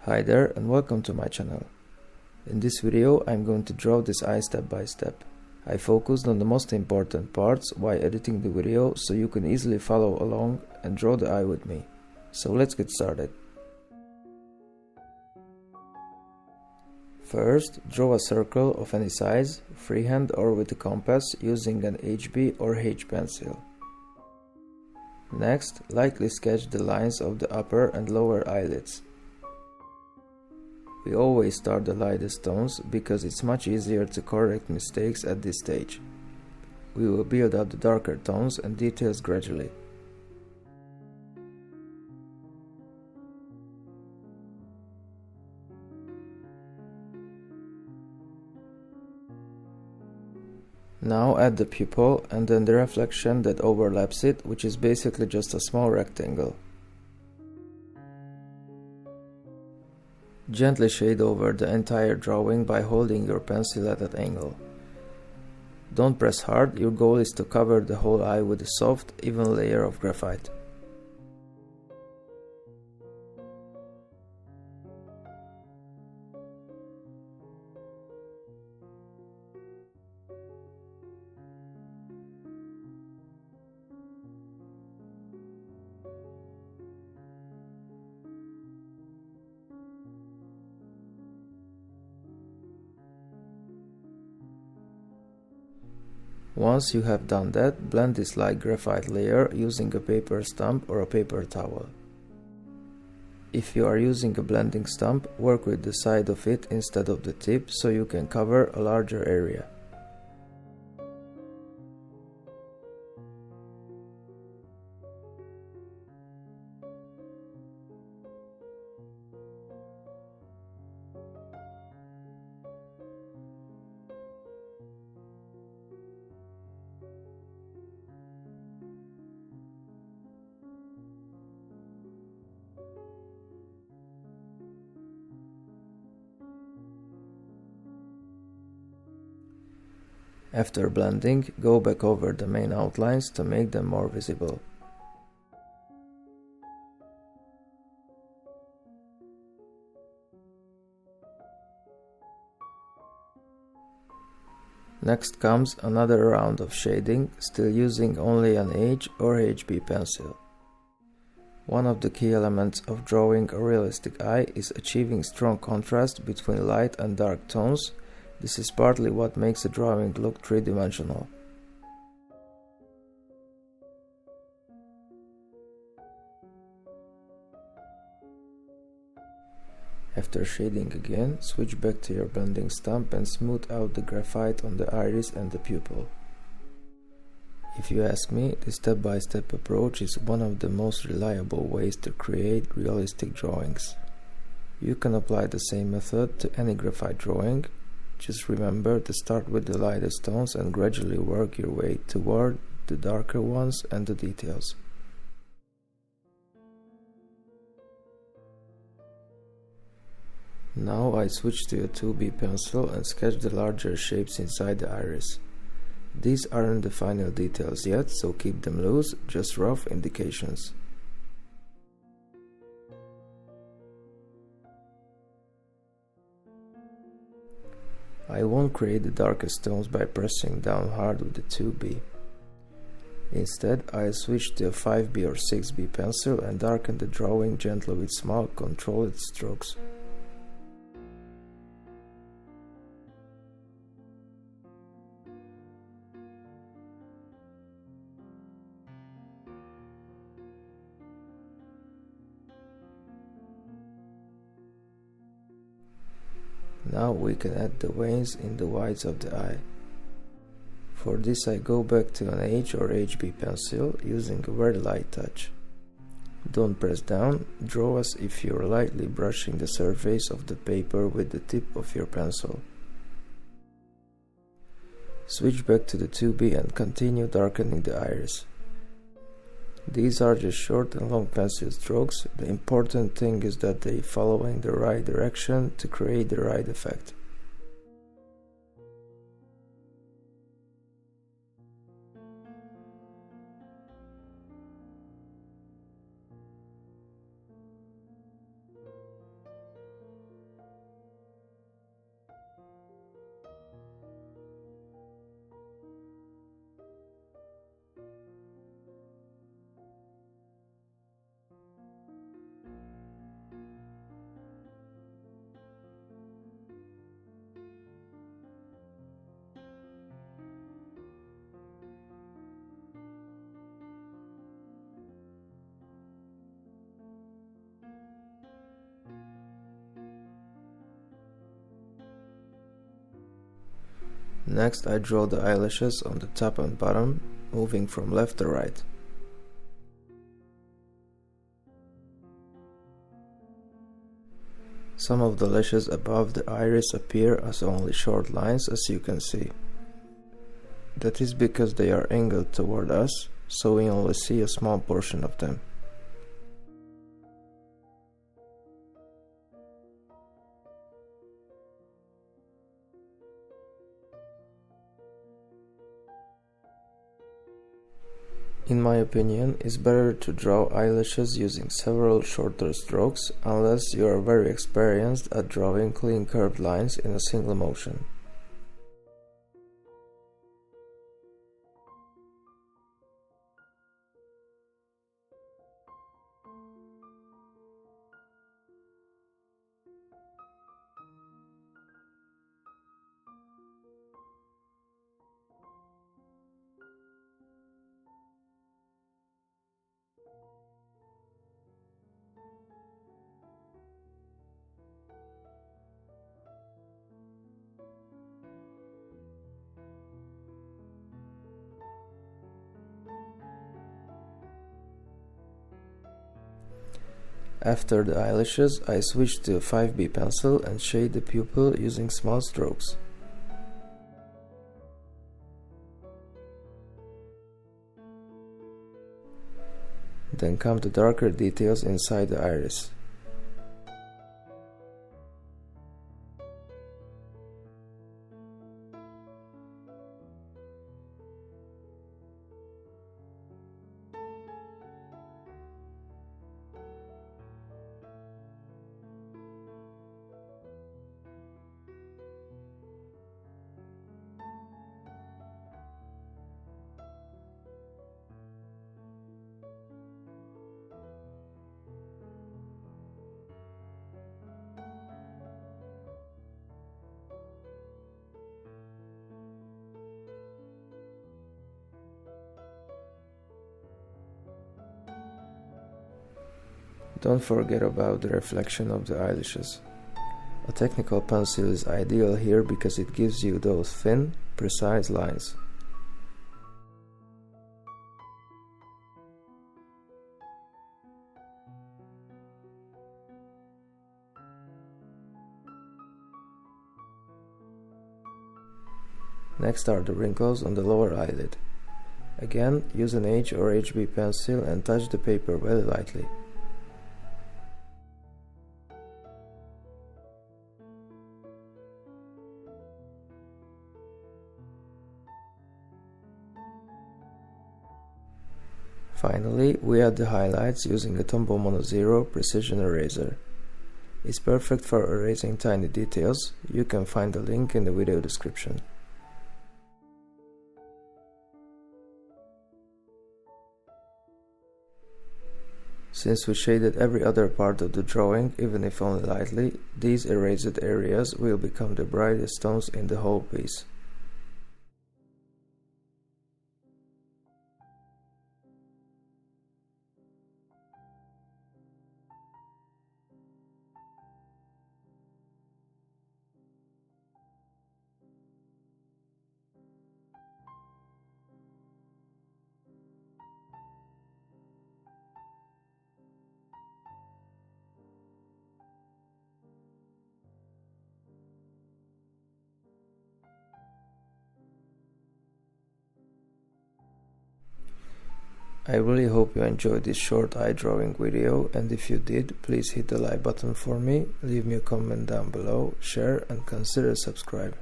Hi there and welcome to my channel. In this video I'm going to draw this eye step by step. I focused on the most important parts while editing the video so you can easily follow along and draw the eye with me. So let's get started. First, draw a circle of any size, freehand or with a compass using an HB or H pencil. Next, lightly sketch the lines of the upper and lower eyelids. We always start the lightest tones because it's much easier to correct mistakes at this stage. We will build up the darker tones and details gradually. Now add the pupil and then the reflection that overlaps it, which is basically just a small rectangle. Gently shade over the entire drawing by holding your pencil at an angle. Don't press hard, your goal is to cover the whole eye with a soft, even layer of graphite. Once you have done that, blend this light graphite layer using a paper stump or a paper towel. If you are using a blending stump, work with the side of it instead of the tip so you can cover a larger area. After blending, go back over the main outlines to make them more visible. Next comes another round of shading, still using only an H or HB pencil. One of the key elements of drawing a realistic eye is achieving strong contrast between light and dark tones. This is partly what makes a drawing look three-dimensional. After shading again, switch back to your blending stump and smooth out the graphite on the iris and the pupil. If you ask me, this step-by-step approach is one of the most reliable ways to create realistic drawings. You can apply the same method to any graphite drawing. Just remember to start with the lightest tones and gradually work your way toward the darker ones and the details. Now I switch to a 2B pencil and sketch the larger shapes inside the iris. These aren't the final details yet, so keep them loose, just rough indications. I won't create the darkest tones by pressing down hard with the 2B. Instead, I'll switch to a 5B or 6B pencil and darken the drawing gently with small, controlled strokes. Now we can add the veins in the whites of the eye. For this I go back to an H or HB pencil using a very light touch. Don't press down, draw as if you're lightly brushing the surface of the paper with the tip of your pencil. Switch back to the 2B and continue darkening the iris. These are just short and long pencil strokes. The important thing is that they follow in the right direction to create the right effect. Next I draw the eyelashes on the top and bottom, moving from left to right. Some of the lashes above the iris appear as only short lines, as you can see. That is because they are angled toward us, so we only see a small portion of them. In my opinion, it's better to draw eyelashes using several shorter strokes, unless you are very experienced at drawing clean curved lines in a single motion. After the eyelashes, I switch to a 5B pencil and shade the pupil using small strokes. Then come to darker details inside the iris. Don't forget about the reflection of the eyelashes. A technical pencil is ideal here because it gives you those thin, precise lines. Next are the wrinkles on the lower eyelid. Again, use an H or HB pencil and touch the paper very lightly. Finally, we add the highlights using a Tombow Mono Zero precision eraser. It's perfect for erasing tiny details. You can find the link in the video description. Since we shaded every other part of the drawing, even if only lightly, these erased areas will become the brightest tones in the whole piece. I really hope you enjoyed this short eye drawing video, and if you did, please hit the like button for me, leave me a comment down below, share and consider subscribe.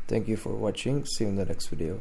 Thank you for watching, see you in the next video.